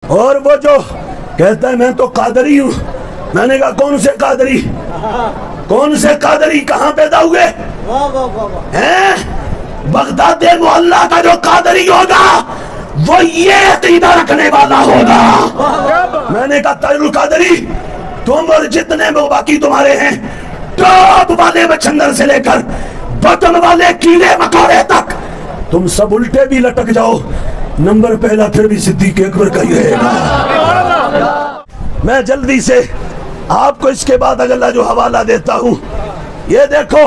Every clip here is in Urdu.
اور وہ جو کہتا ہے میں تو قادری ہوں، میں نے کہا کون سے قادری، کون سے قادری، کہاں پیدا ہوئے ہیں؟ بغداد معلیٰ کا جو قادری ہوگا وہ یہ عقیدہ رکھنے والا ہوگا۔ میں نے کہا طاہر القادری تم اور جتنے باقی تمہارے ہیں، ٹاپ والے بچندر سے لے کر بٹن والے کیڑے مکوڑے تک، تم سب الٹے بھی لٹک جاؤ، نمبر پہلا پھر بھی صدیق اکبر کا ہی رہے گا۔ میں جلدی سے آپ کو اس کے بعد اگلا جو حوالہ دیتا ہوں، یہ دیکھو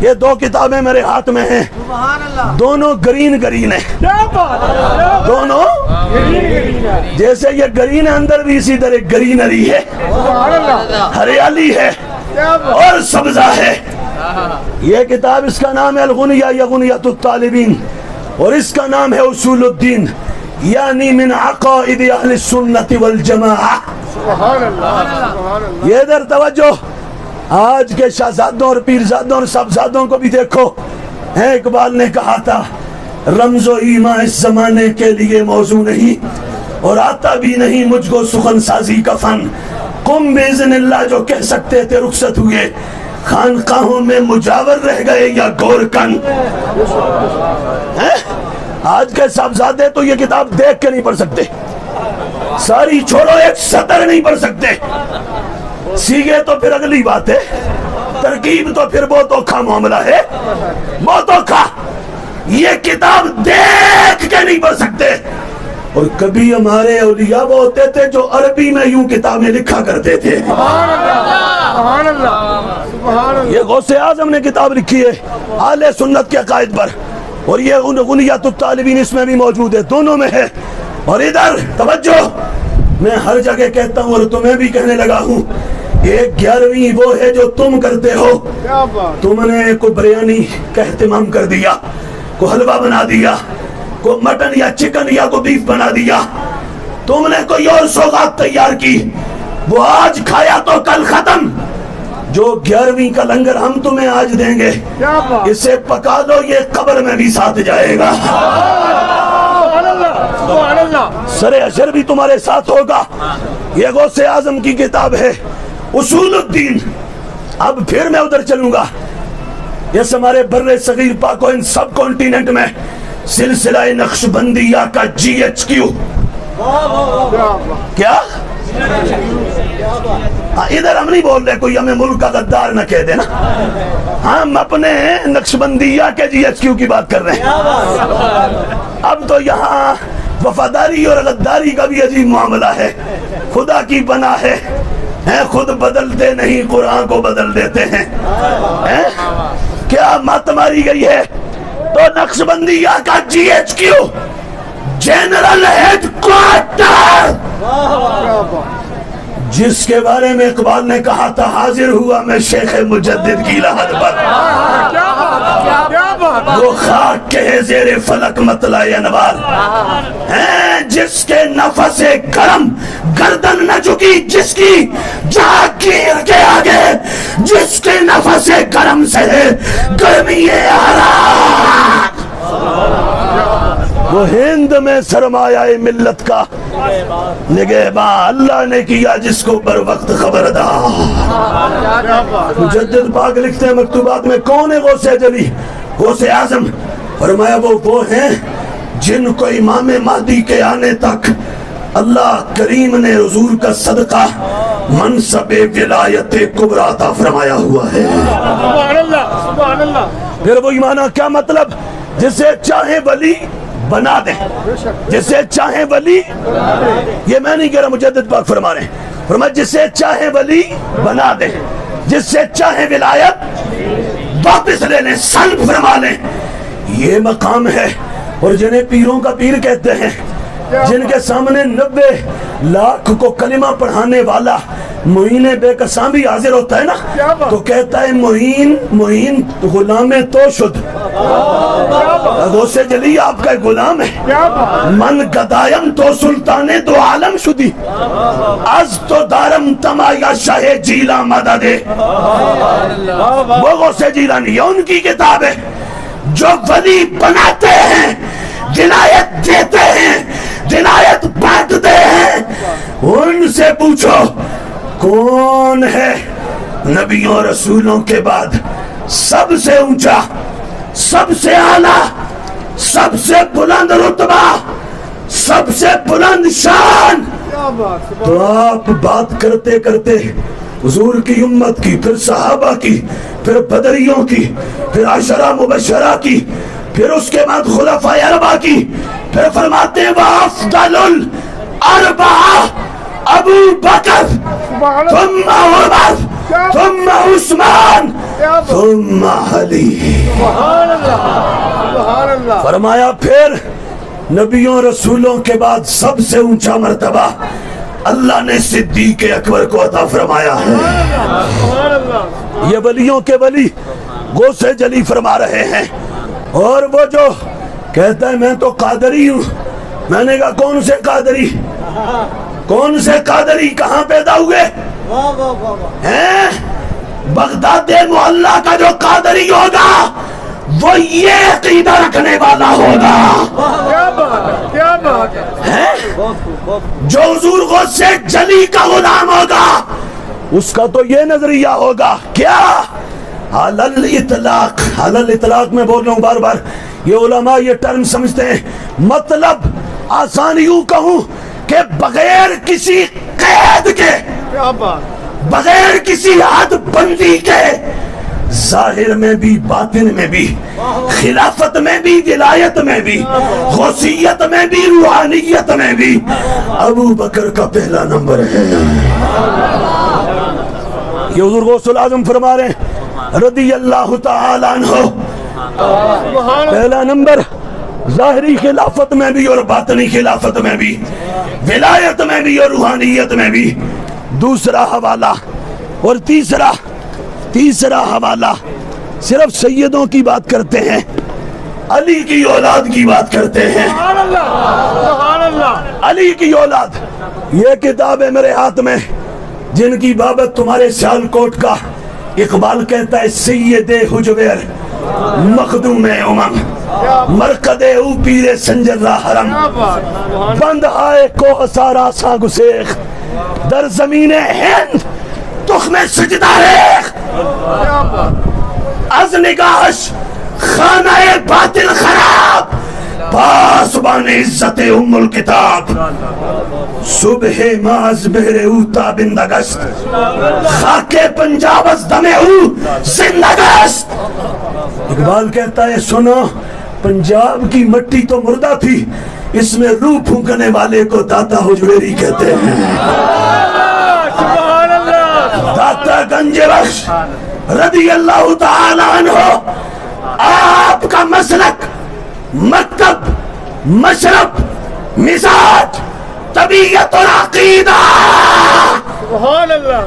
یہ دو کتابیں میرے ہاتھ میں ہیں، دونوں گرین گرین ہیں، دونوں جیسے یہ گرین ہے اندر بھی اسی طرح گرینری ہے، ہریالی ہے اور سبزہ ہے۔ یہ کتاب اس کا نام ہے الغنیہ یا غنیۃ الطالبین، اور اس کا نام ہے اصول الدین، یعنی من عقائد اہل السنت والجماعہ۔ یہ ادھر توجہ، آج کے شہزادوں اور پیرزادوں اور صاحبزادوں کو بھی دیکھو، اقبال نے کہا تھا رمز و ایما اس زمانے کے لیے موضوع نہیں، اور آتا بھی نہیں مجھ کو سخن سازی کا فن، قم باذن اللہ جو کہہ سکتے تھے رخصت ہوئے، خانقاہوں میں مجاور رہ گئے یا گورکن۔ آج کے صاحبزادے تو یہ کتاب دیکھ کے نہیں پڑھ سکتے، ساری چھوڑو ایک سطر نہیں پڑھ سکتے، سیگے تو پھر اگلی بات ہے، ترکیب تو پھر بہت اوکھا معاملہ ہے، بہت اوکھا، یہ کتاب دیکھ کے نہیں پڑھ سکتے۔ اور کبھی ہمارے اولیاء وہ ہوتے تھے جو عربی میں یوں کتابیں لکھا کرتے تھے۔ یہ غوث اعظم نے کتاب لکھی ہے اہل سنت کے عقائد پر، اور یہ غنیۃ الطالبین اس میں بھی موجود ہے، دونوں میں ہے۔ اور ادھر توجہ، میں ہر جگہ کہتا ہوں اور تمہیں بھی کہنے لگا ہوں، ایک 11ویں وہ ہے جو تم کرتے ہو، تم نے کوئی بریانی کا اہتمام کر دیا، کوئی حلوہ بنا دیا، کوئی مٹن یا چکن یا کوئی بیف بنا دیا، تم نے کوئی اور سوغات تیار کی، وہ آج کھایا تو کل ختم۔ جو 11ویں کا لنگر ہم تمہیں آج دیں گے، اسے پکا دو، یہ قبر میں بھی ساتھ جائے گا، سر اشر بھی تمہارے ساتھ ہوگا۔ یہ غوث اعظم کی کتاب ہے اصول الدین۔ اب پھر میں ادھر چلوں گا، یہ ہمارے بر صغیر پاک و ہند سب کانٹیننٹ میں سلسلہ نقشبندیہ کا GHQ کیا؟ ادھر ہم نہیں بول رہے کوئی ہمیں ملک کا غدار نہ کہہ دینا، ہم اپنے نقشبندیہ کے GHQ کی بات کر رہے ہیں۔ اب تو یہاں وفاداری اور غداری کا بھی عجیب معاملہ ہے، خدا کی پناہ ہے، خود بدلتے نہیں قرآن کو بدل دیتے ہیں، کیا مت ماری گئی ہے۔ تو نقشبندیہ کا GHQ جنرل ہیڈ کوارٹر، جس کے بارے میں اقبال نے کہا تھا حاضر ہوا میں شیخ مجدد کی لحد پر، وہ خاک کے زیر فلک مطلع انوار ہیں، جس کے نفس گرم گردن نہ جھکی، جس کی جہانگیر کے آگے جس کے نفس گرم سے گرمی حرارت، وہ ہند میں سرمایہ ملت کا نگہباں اللہ نے کیا جس کو بر وقت خبردار۔ مجدد پاک لکھتے ہیں مکتوبات میں، کون ہے غوث جلی؟ غوث اعظم۔ فرمایا وہ ہیں جن کو امام مہدی کے آنے تک اللہ کریم نے حضور کا صدقہ منصب ولایت کبریٰ عطا فرمایا ہوا ہے۔ پھر وہ ایمانہ کیا مطلب؟ جسے چاہے ولی بنا دیں، جسے چاہے ولی، یہ میں نہیں کہہ رہا، مجدد پاک فرما رہے ہیں، فرمایا جسے چاہے ولی بنا دیں، جس سے چاہے ولایت واپس لے لیں، سلب فرما لیں، یہ مقام ہے۔ اور جنہیں پیروں کا پیر کہتے ہیں، جن کے سامنے 90 لاکھ کو کلمہ پڑھانے والا معین بے قسام بھی حاضر ہوتا ہے نا، تو کہتا ہے معین غلام تو شد، غوث جلی آپ کا غلام ہے، من گدایم تو سلطان دو عالم شدی، از تو دارم تمایا شاہ جیلا مددے۔ وہ غوث جیلانی ہے، ان کی کتاب ہے، جو ولی بناتے ہیں، ولایت دیتے ہیں، ولایت بانٹتے سے پوچھو کون ہے نبیوں رسولوں کے بعد سب سے اونچا، سب سے اعلیٰ، سب سے بلند رتبہ، سب سے بلند شان؟ تو آپ بات کرتے کرتے حضور کی امت کی، پھر صحابہ کی، پھر بدریوں کی، پھر عشرہ مبشرہ کی، پھر اس کے بعد خلفائے اربعہ کی، پھر فرماتے ہیں وَأَفْضَلُ الْأَرْبَعَةِ ابو بکر ثم عمر ثم عثمان ثم علی۔ فرمایا پھر نبیوں رسولوں کے بعد سب سے اونچا مرتبہ اللہ نے صدیق اکبر کو عطا فرمایا ہے۔ یہ ولیوں کے ولی غوث جلی فرما رہے ہیں۔ اور وہ جو کہتا ہے میں تو قادری ہوں، میں نے کہا کون سے قادری؟ کون سے قادری؟ کہاں پیدا ہوئے ہیں؟ بغداد معلّہ کا جو قادری ہوگا وہ یہ عقیدہ رکھنے والا ہوگا۔ کیا بات ہے؟ جو حضور غوث جلی کا غلام ہوگا اس کا تو یہ نظریہ ہوگا کیا؟ علی الاطلاق، علی الاطلاق میں بول رہا ہوں بار بار، یہ علماء یہ ٹرم سمجھتے ہیں، مطلب آسان یوں کہوں کہ بغیر کسی قید کے، بغیر کسی حد بندی کے، ظاہر میں بھی باطن میں بھی، خلافت میں بھی، ولایت میں بھی، غوثیت میں بھی، روحانیت میں بھی ابو بکر کا پہلا نمبر ہے۔ یہ حضور غوث العظم فرما رہے ہیں رضی اللہ تعالی عنہ، پہلا نمبر ظاہری خلافت میں بھی اور باطنی خلافت میں بھی، ولایت میں بھی اور روحانیت میں بھی۔ دوسرا حوالہ اور تیسرا حوالہ صرف سیدوں کی بات کرتے ہیں، علی کی اولاد کی بات کرتے ہیں۔ علی کی اولاد، یہ کتاب ہے میرے ہاتھ میں جن کی بابت تمہارے سیالکوٹ کا اقبال کہتا ہے سید حجویر مخدوم امم مرکد او پیر سنجر را حرم بند آئے کو سارا سا گسیخ در زمین ہند تخم سجدہ ریخ از نگاہش خانہ باطل خراب پاسبان عزت ام الکتاب صبح ماز بہر او تابندگست خاک پنجاب از دم او زندگست۔ اقبال کہتا ہے سنو، پنجاب کی مٹی تو مردہ تھی، اس میں روح پھونکنے والے کو داتا حجویری کہتے ہیں۔ داتا گنج بخش رضی اللہ تعالی عنہ، آپ کا مسلک، مکتب، مشرب، مزاج، طبیعت اور عقیدہ،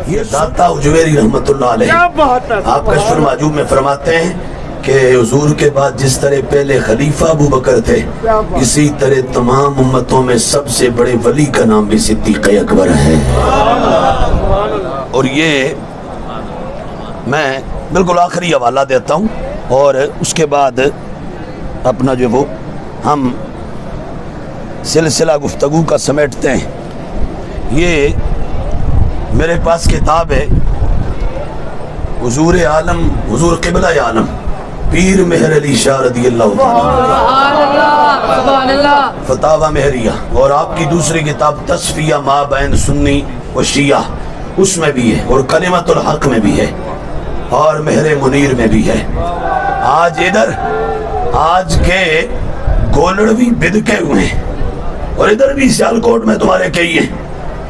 یہ داتا حجویری رحمت اللہ علیہ آپ کا کشف المعجوب میں فرماتے ہیں کہ حضور کے بعد جس طرح پہلے خلیفہ ابو بکر تھے، اسی طرح تمام امتوں میں سب سے بڑے ولی کا نام بھی صدیق اکبر ہے۔ اور یہ میں بالکل آخری حوالہ دیتا ہوں اور اس کے بعد اپنا جو وہ ہم سلسلہ گفتگو کا سمیٹتے ہیں۔ یہ میرے پاس کتاب ہے حضور عالم، حضور قبلہ عالم پیر مہر علی شاہ رضی اللہ عنہ، فتاوی مہریہ، اور آپ کی دوسری کتاب تصفیہ ما بین سنی و شیعہ، اس میں بھی ہے، اور کلمت الحق میں بھی ہے، اور مہر منیر میں بھی ہے۔ آج ادھر آج کے گولڑوی بدکے ہوئے ہیں اور ادھر بھی سیالکوٹ میں تمہارے کئی ہیں،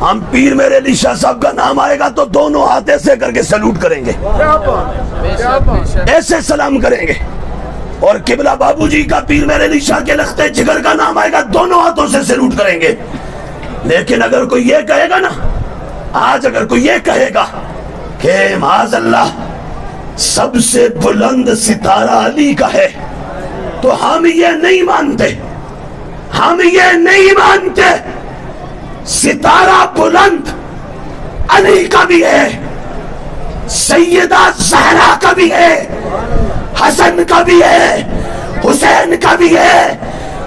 ہم پیر میرے علی شاہ صاحب کا نام آئے گا تو دونوں ہاتھ ایسے کر کے سلوٹ کریں گے، ایسے سلام کریں گے، اور قبلہ بابو جی کا پیر میرے علی شاہ کے لختے جگر کا نام آئے گا دونوں ہاتھوں سے سلوٹ کریں گے۔ لیکن اگر کوئی یہ کہے گا نا، آج اگر کوئی یہ کہے گا کہ معاذ اللہ سب سے بلند ستارہ علی کا ہے، تو ہم یہ نہیں مانتے، ہم یہ نہیں مانتے۔ ستارہ بلند علی کا بھی ہے، سیدہ زہرا کا بھی ہے، حسن کا بھی ہے، حسین کا بھی ہے،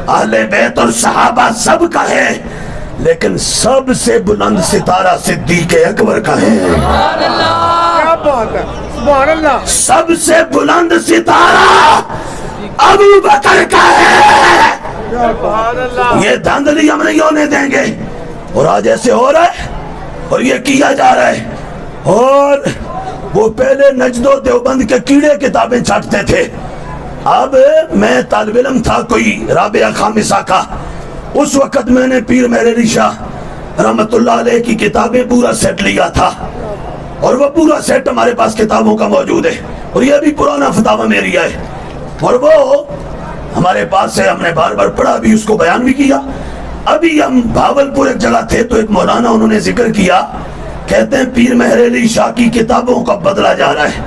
اہل بیت اور صحابہ سب کا ہے، لیکن سب سے بلند ستارہ صدیق اکبر کا ہے. کیا بات ہے، سبحان اللہ. سب سے بلند ستارہ ابو بکر کا ہے. سبحان اللہ. یہ دھاندلی ہم نہیں ہونے دیں گے. اور آج ایسے ہو رہا ہے اور یہ کیا جا رہا ہے. اور وہ پہلے نجد و دیوبند کے کیڑے کتابیں چھاٹتے تھے. اب میں طالب علم تھا کوئی رابعہ خامسہ کا. اس وقت میں نے پیر مہر علی شاہ رحمت اللہ علیہ کی کتابیں پورا سیٹ لیا تھا اور وہ پورا سیٹ ہمارے پاس کتابوں کا موجود ہے اور یہ بھی پرانا فتاوی میرا ہے اور وہ ہمارے پاس ہے. ہم نے بار بار پڑھا بھی, اس کو بیان بھی کیا. ابھی ہم بھاولپور ایک جگہ تھے تو ایک مولانا انہوں نے ذکر کیا, کہتے ہیں پیر مہر علی شاہ کی کتابوں کا بدلا جا رہا ہے.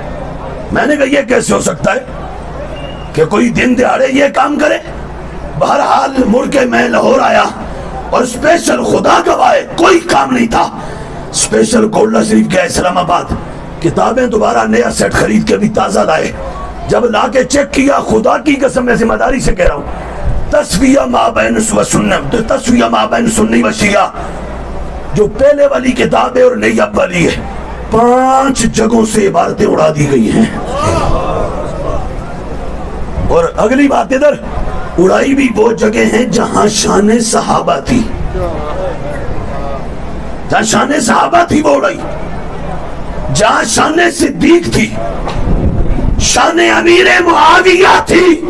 میں نے کہا یہ کیسے ہو سکتا ہے کہ کوئی دن دہاڑے یہ کام کرے. بہرحال مڑ کے میں لاہور آیا اور اسپیشل خدا گواہ ہے کوئی کام نہیں تھا, اسپیشل گولڈا شریف گیا اسلام آباد, کتابیں دوبارہ نیا سیٹ خرید کے بھی تازہ لائے. جب لا کے چیک کیا, خدا کی قسم میں ذمہ داری سے کہہ رہا ہوں, تسویہ ما بین سنی و شیعہ جو پہلے والی کتاب ہے اور نئی اب والی ہے, 5 جگہوں سے عبارتیں اڑا دی گئی ہیں. اور اگلی بات ادھر اڑائی بھی وہ جگہ ہیں جہاں شان صحابہ تھی, جہاں شان صحابہ تھی وہ اڑائی. جہاں شان صدیق تھی, شان امیر معاویہ تھی,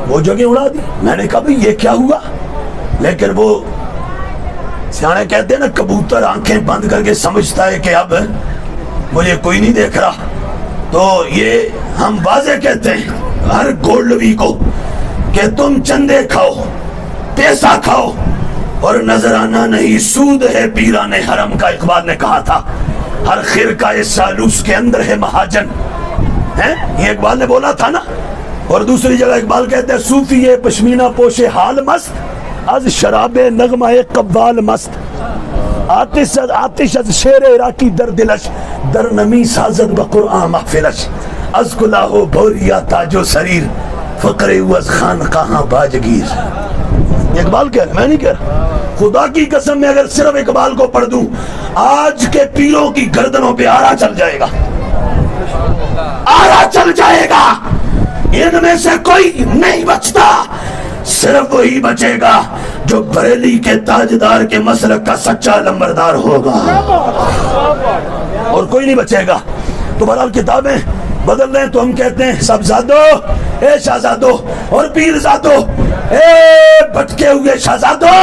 وہ جگہ اڑا دی. میں نے کہا بھئی یہ کیا ہوا؟ لیکن وہ سیانے کہتے ہیں نا, کبوتر آنکھیں بند کر کے سمجھتا ہے کہ اب مجھے کوئی نہیں دیکھ رہا. تو یہ ہم واضح کہتے ہیں ہر گولڈوی کو کہ تم چندے کھاؤ, پیسہ کھاؤ اور نظرانہ نہیں سود ہے پیران حرم کا. اقبال نے کہا تھا ہر خرقہ سالوس کے اندر ہے مہاجن, یہ اقبال نے بولا تھا نا. اور دوسری جگہ اقبال کہتے ہیں صوفی پشمینہ پوش حال مست, از شراب نغمہ قوال مست, آتش از شیر عراقی در دلش, در نمی سازد بقرآن محفلش, از کلاه و بوریا تاج و سریر, فقر او از خان کہاں باجگیر. اقبال کہہ رہے, میں نہیں کہہ رہا. خدا کی قسم میں اگر صرف اقبال کو پڑھ دوں آج کے پیروں کی گردنوں پہ آرا چل جائے گا, آرا چل جائے گا. ان میں سے کوئی نہیں بچتا, صرف وہی بچے گا جو بریلی کے تاجدار کے مسلک کا سچا لمبردار ہوگا, اور کوئی نہیں بچے گا. تو بہرحال کتابیں بدل رہے ہیں تو ہم کہتے ہیں سب زادو, اے شہزادو اور پیر زادو, اے بھٹکے ہوئے شہزادو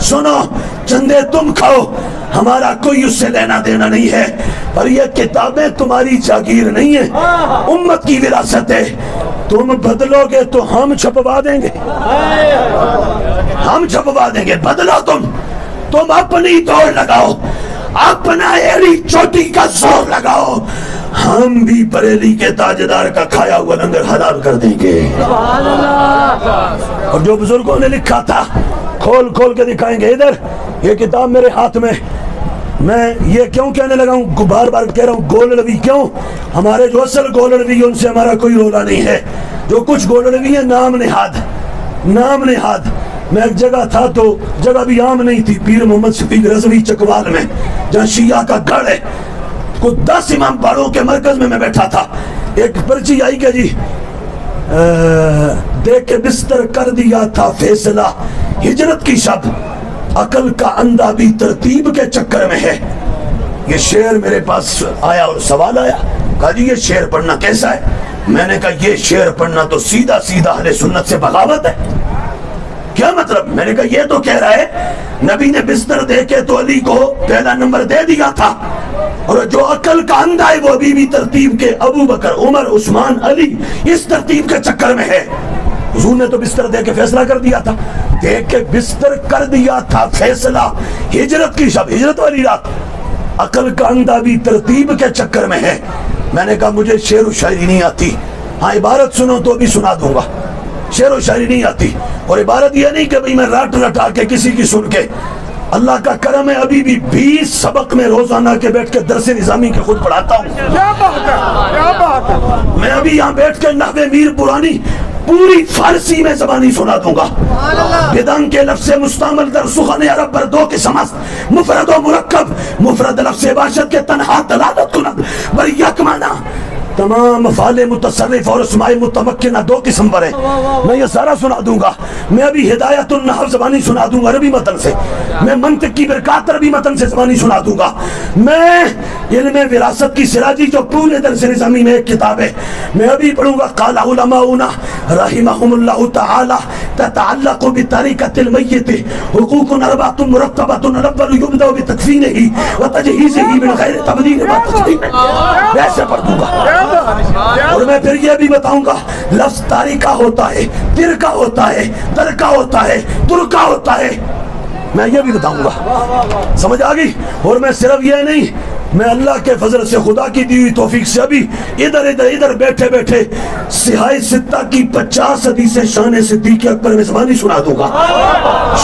سنو, چندے تم کھاؤ, ہمارا کوئی اس سے لینا دینا نہیں ہے, پر یہ کتابیں تمہاری جاگیر نہیں ہیں, امت کی وراثت ہے. تم بدلو گے تو ہم چھپوا دیں گے, ہم چھپوا دیں گے. بدلو تم اپنی دوڑ لگاؤ, اپنا ایڑی چوٹی کا زور لگاؤ, ہم بھی بریلی کے تاجدار کا کھایا ہوا لنگر حلال کر دیں گے. اور جو بزرگوں نے لکھا تھا کھول کھول کے دکھائیں گے. ادھر یہ کتاب میرے ہاتھ میں, میں یہ کیوں کہنے لگا ہوں, بار بار کہہ رہا ہوں گولڑوی کیوں, ہمارے جو اصل گولڑوی ان سے ہمارا کوئی رولا نہیں ہے. جو کچھ گولڑوی ہیں نام نہاد. میں ایک جگہ تھا تو جگہ بھی عام نہیں تھی, پیر محمد شفیق رضوی چکوال میں جہاں شیعہ کا گڑھ ہے, کو 10 امام باڑوں کے مرکز میں بیٹھا تھا. ایک پرچی آئی کہ جی دیکھ کے بستر کر دیا تھا فیصلہ ہجرت کی شب, عقل کا اندھا بھی ترتیب کے چکر میں ہے. یہ شعر میرے پاس آیا اور سوال آیا, کہا جی یہ شعر پڑھنا کیسا ہے؟ میں نے کہا یہ شعر پڑھنا تو سیدھا اہل سنت سے بغاوت ہے. کیا مطلب؟ میں نے کہا یہ تو کہہ رہا ہے نبی نے بستر دے کے تو علی کو پہلا نمبر دے دیا تھا, اور جو عقل کا اندھا ہے وہ ابھی بھی ترتیب کے ابو بکر, عمر, عثمان, علی اس ترتیب کے چکر میں ہے. حضور نے تو بستر دے کے فیصلہ کر دیا تھا, دیکھ کے بستر کر دیا تھا فیصلہ ہجرت کی شب, ہجرت والی رات. عقل کا اندھا بھی ترتیب کے چکر میں ہے. میں نے کہا مجھے شعر و شاعری نہیں آتی, ہاں عبارت سنو تو بھی سنا دوں گا, شعر و شاعری نہیں آتی. اور عبارت یہ نہیں کہ بھئی میں رٹ رٹا کے کسی کی سن کے, اللہ کا کرم ہے ابھی بھی 20 سبق میں روزانہ کے بیٹھ کے درس نظامی کے خود پڑھاتا ہوں. کیا بات ہے, کیا بات ہے. میں ابھی یہاں بیٹھ کے نحو میر پرانی پوری فارسی میں زبانی سنا دوں گا. بدن کے لفظ مستعمل در سخن عرب بر دو قسم است، مفرد و مرکب. مفرد لفظ باشد کے تنہا دلالت کند بر یک معنی. تمام افعال متصرف اور اسماء متمکنہ دو قسم پر ہے. میں یہ سارا سنا دوں گا. میں ابھی ہدایت النحو زبانی سنا دوں گا عربی متن سے. میں منطق کی برکات عربی متن سے زبانی سنا دوں گا. میں علم وراثت کی سراجی جو پورے درس نظامی میں ایک کتاب ہے میں ابھی پڑھوں گا. قال علماؤنا رحمهم اللہ تعالی تتعلق بطریقۃ المیت حقوق اربعۃ مرتبۃ. الاول یبدأ بتکفینہ وتجہیزہ من غیر تبدیل وتقدیم. ایسے پڑھ دوں گا. اور میں پھر یہ بھی بتاؤں گا لفظ تاریکہ ہوتا ہے، ترکہ ہوتا ہے، درکہ ہوتا ہے، ترکہ ہوتا ہے. میں یہ بھی بتاؤں گا. سمجھ آگئی؟ اور میں صرف یہ نہیں، میں اللہ کے فضل سے خدا کی دی ہوئی توفیق سے ابھی ادھر بیٹھے بیٹھے صحاح ستہ کی 50 حدیثیں شان صدیق اکبر میں زبانی سنا دوں گا،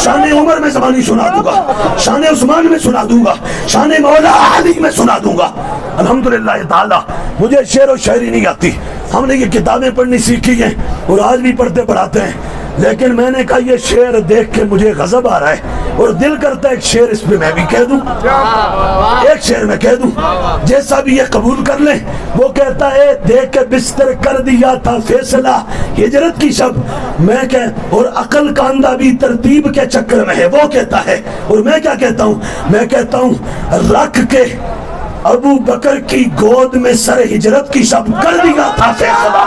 شان عمر میں زبانی سنا دوں گا، شان عثمان میں سنا دوں گا، شان مولا علی میں سنا دوں گا. الحمدللہ تعالی. مجھے شعر و شاعری نہیں آتی. ہم نے یہ کتابیں پڑھنی سیکھی ہیں اور آج بھی پڑھتے پڑھاتے ہیں، لیکن میں نے کہا یہ شعر دیکھ کے مجھے غضب آ رہا ہے اور دل کرتا ہے ایک شعر اس پہ میں بھی کہہ دوں، ایک شعر میں کہہ دوں. جیسا بھی یہ قبول کر لیں. وہ کہتا ہے دیکھ کے بستر کر دیا تھا فیصلہ ہجرت کی شب میں کہ اور عقل کا اندھا بھی ترتیب کے چکر میں ہے. وہ کہتا ہے اور میں کیا کہتا ہوں؟ میں کہتا ہوں رکھ کے ابو بکر کی گود میں سر ہجرت کی شب کر دیا تھا فیصلہ.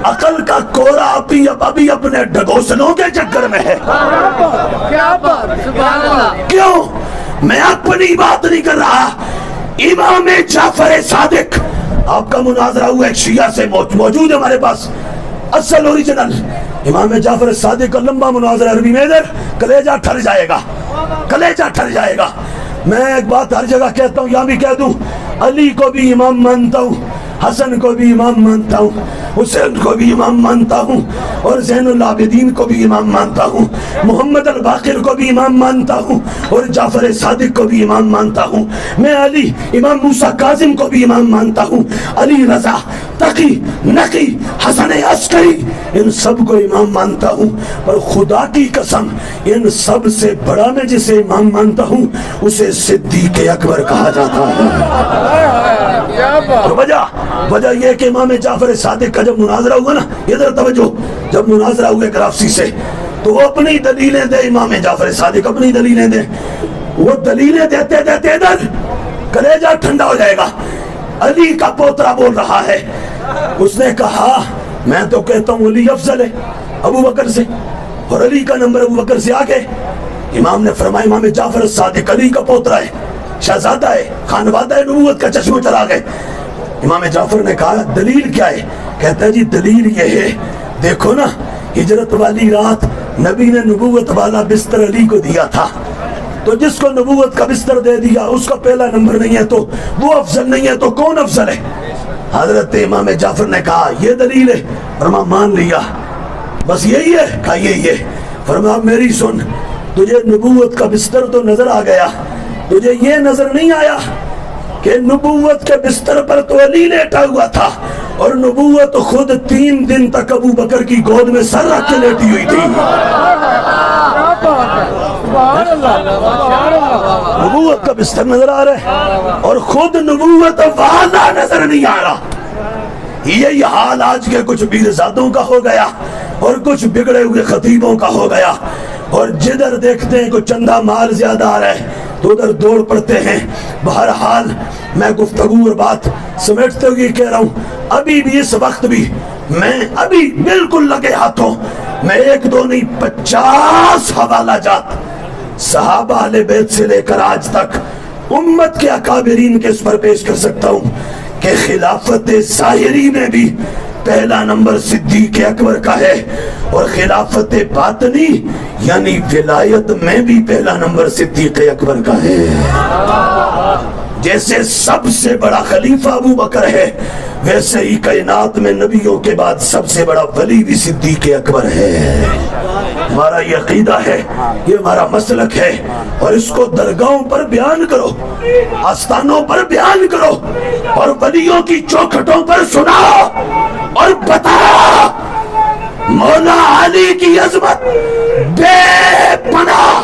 عقل کا کورا ابھی اپنے ڈھگوسلوں کے چکر میں ہے. کیوں؟ میں اپنی بات نہیں کر رہا. امام جعفر صادق آپ کا مناظرہ ہوا ایک شیعہ سے موجود ہے ہمارے پاس اصل اوریجنل. امام جعفر صادق کا لمبا مناظرہ عربی میں ادھر کلیجہ ٹھر جائے گا، کلیجہ ٹھر جائے گا. میں ایک بات ہر جگہ کہتا ہوں، یہاں بھی کہہ دوں، علی کو بھی امام مانتا ہوں، حسن کو بھی امام مانتا ہوں، حسین کو بھی امام مانتا ہوں، اور زین العابدین کو بھی امام مانتا ہوں، محمد الباقر کو بھی امام مانتا ہوں، اور جعفر صادق کو بھی امام مانتا ہوں. میں علی امام موسیٰ کاظم کو بھی امام مانتا ہوں، علی رضا، تقی، نقی، حسن عسکری، ان سب کو امام مانتا ہوں. اور خدا کی قسم ان سب سے بڑا میں جسے امام مانتا ہوں اسے صدیق اکبر کہا جاتا ہے. اور وجہ یہ کہ امام جعفر صادق کا جب مناظرہ ہوا نا، ادھر توجہ، جب مناظرہ ہوئے کرافسی سے تو وہ اپنی دلیلیں دے. امام جعفر صادق اپنی دلیلیں دے. وہ دلیلیں دیتے دیتے ادھر کلیجہ ٹھنڈا ہو جائے گا. علی کا پوترا بول رہا ہے، اس نے کہا میں تو کہتا ہوں علی افضل ہے ابو بکر سے، اور علی کا نمبر ابو بکر سے آگے. امام نے فرمایا امام جعفر صادق علی کا پوترا ہے، شہزادہ ہے، خانوادہ نبوت کا چشمہ چلا گئے. امام جعفر نے کہا دلیل کیا ہے؟ کہتا ہے جی دلیل یہ ہے، دیکھو نا ہجرت والی رات نبی نے نبوت والا بستر علی کو دیا تھا، تو جس کو نبوت کا بستر دے دیا اس کا پہلا نمبر نہیں ہے تو وہ افضل نہیں ہے تو کون افضل ہے؟ حضرت امام جعفر نے کہا یہ دلیل ہے. فرمایا مان لیا، بس یہی ہے؟ کہا یہی ہے. فرمایا میری سن، تجھے نبوت کا بستر تو نظر آ گیا، تجھے یہ نظر نہیں آیا کہ نبوت کے بستر پر تو علی لیٹا ہوا تھا اور نبوت خود 3 دن تک ابو بکر کی گود میں سر رکھ کے لیٹی ہوئی تھی. نبوت کا بستر نظر آ رہا ہے اور خود نبوت والا نظر نہیں آ رہا. یہی حال آج کے کچھ پیرزادوں کا ہو گیا اور کچھ بگڑے ہوئے خطیبوں کا ہو گیا، اور جدھر دیکھتے ہیں کوئی چندہ مال زیادہ آ رہا ہے تو ادھر دوڑ پڑتے ہیں. بہرحال میں گفتگو اور بات سمیٹتے ہوئے کہہ رہا ہوں، ابھی بھی اس وقت بھی میں ابھی بالکل لگے ہاتھوں میں 1 2 نہیں 50 حوالہ جات صحابہ اہل بیت سے لے کر آج تک امت کے اکابرین کے اس پر پیش کر سکتا ہوں کہ خلافت ظاہری میں بھی پہلا نمبر صدیق اکبر کا ہے، اور خلافت باطنی یعنی ولایت میں بھی پہلا نمبر صدیق اکبر کا ہے. جیسے سب سے بڑا خلیفہ ابو بکر ہے، ویسے ہی کائنات میں نبیوں کے بعد سب سے بڑا ولی بھی صدیق اکبر ہے. ہمارا یہ عقیدہ ہے، یہ ہمارا مسلک ہے، اور اس کو درگاہوں پر بیان کرو، آستانوں پر بیان کرو، اور ولیوں کی چوکھٹوں پر سناؤ اور بتاؤ مولا علی کی عظمت بے پناہ،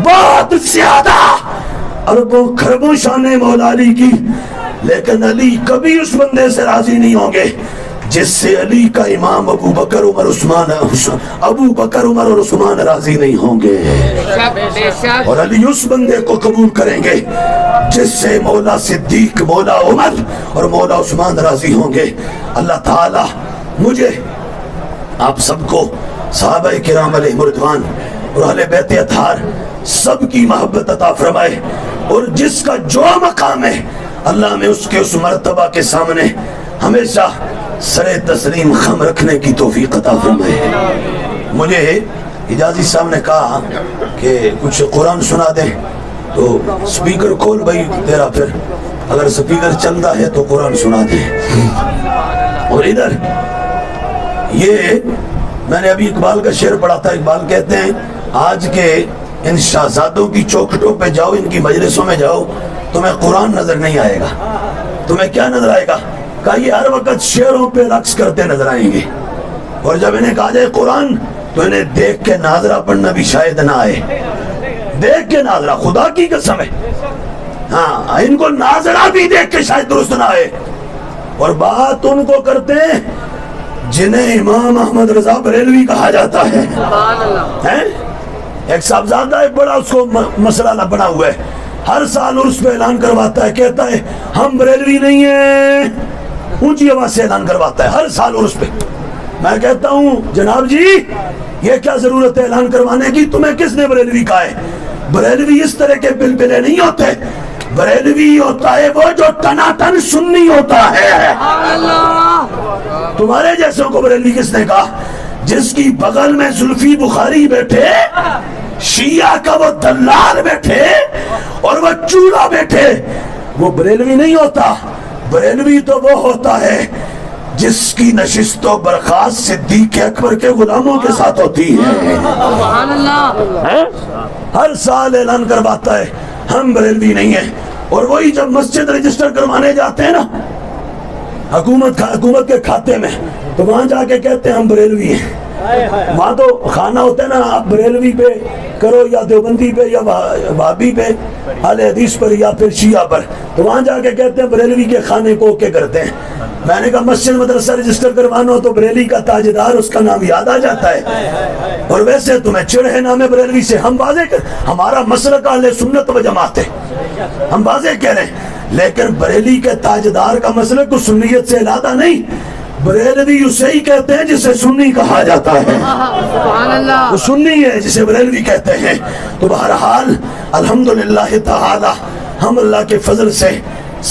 بہت زیادہ، اربوں خربوں شان مولا علی کی، لیکن علی کبھی اس بندے سے راضی نہیں ہوں گے جس سے علی کا امام ابو بکر عمر اور عثمان راضی نہیں ہوں گے، اور علی اس بندے کو قبول کریں گے جس سے مولا صدیق، مولا عمر اور مولا عثمان راضی ہوں گے۔ اللہ تعالی مجھے آپ سب کو صحابہ کرام علیہ رضوان اور اہل بیت اطہار سب کی محبت عطا فرمائے، اور جس کا جو مقام ہے اللہ میں اس کے اس مرتبہ کے سامنے ہمیشہ سر تسلیم خم رکھنے کی توفیق عطا فرمائے۔ مجھے حجازی صاحب نے کہا کہ کچھ قرآن سنا دیں، تو سپیکر کھول بھائی تیرا، پھر اگر سپیکر چلتا ہے تو قرآن سنا دیں۔ اور ادھر یہ میں نے ابھی اقبال کا شعر پڑھا تھا، اقبال کہتے ہیں آج کے ان شہزادوں کی چوکھٹوں پہ جاؤ، ان کی مجلسوں میں جاؤ، تمہیں قرآن نظر نہیں آئے گا۔ تمہیں کیا نظر آئے گا؟ کہا یہ ہر وقت شعروں پہ رقص کرتے نظر آئیں گے، اور جب انہیں کہا جائے قرآن تو انہیں دیکھ کے ناظرہ پڑھنا بھی شاید نہ آئے، دیکھ کے ناظرہ، خدا کی قسم ہے، ہاں ان کو ناظرہ بھی دیکھ کے شاید درست نہ آئے۔ اور بات ان کو کرتے ہیں جنہیں امام احمد رضا بریلوی کہا جاتا ہے۔ ایک صاحبزادہ ہے، بڑا اس کو مسئلہ بنا ہوا ہے، ہر سال عرس پہ اعلان کرواتا ہے، کہتا ہے ہم بریلوی نہیں ہیں، اونچی آواز سے اعلان کرواتا ہے ہر سال عرس پہ۔ میں کہتا ہوں جناب جی یہ کیا ضرورت ہے اعلان کروانے کی، تمہیں کس نے بریلوی کہا ہے؟ بریلوی اس طرح کے بلبلے نہیں ہوتے، بریلوی ہوتا ہے وہ جو ٹناٹن سنی ہوتا ہے۔ تمہارے جیسوں کو بریلوی کس نے کہا؟ جس کی بغل میں زلفی بخاری بیٹھے، شیعہ کا وہ دلال بیٹھے اور وہ چولہا بیٹھے، وہ بریلوی نہیں ہوتا۔ بریلوی تو وہ ہوتا ہے جس کی نشست و برخاست صدیق اکبر کے غلاموں کے ساتھ ہوتی ہے۔ ہر سال اعلان کرواتا ہے ہم بریلوی نہیں ہیں، اور وہی جب مسجد رجسٹر کروانے جاتے ہیں نا حکومت کے کھاتے میں، تو وہاں جا کے کہتے ہیں ہم بریلوی ہیں۔ وہاں تو خانہ ہوتا ہے نا، آپ بریلوی پہ کرو یا دیوبندی پہ یا وہابی پہ، اہل حدیث پر یا پھر شیعہ پر، تو وہاں جا کے کہتے ہیں بریلوی کے خانے کو اوکے کرتے ہیں۔ میں نے کہا مسجد مدرسہ رجسٹر کروانا ہو تو بریلی کا تاجدار اس کا نام یاد آ جاتا ہے، اور ویسے تمہیں چڑ ہے نام بریلوی سے۔ ہم واضح ہمارا مسلک اہل سنت و جماعت ہے، ہم واضح کہہ رہے ہیں، لیکن بریلی کے تاجدار کا مسلک کو سنیت سے علیحدہ نہیں، بریلوی اسے ہی کہتے ہیں جسے سنی کہا جاتا ہے، وہ سنی ہے جسے بریلوی کہتے ہیں۔ تو بہرحال الحمدللہ تعالی ہم اللہ کے فضل سے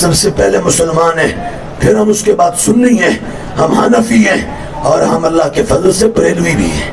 سب سے پہلے مسلمان ہیں، پھر ہم اس کے بعد سنی ہیں، ہم حنفی ہیں، اور ہم اللہ کے فضل سے بریلوی بھی ہیں۔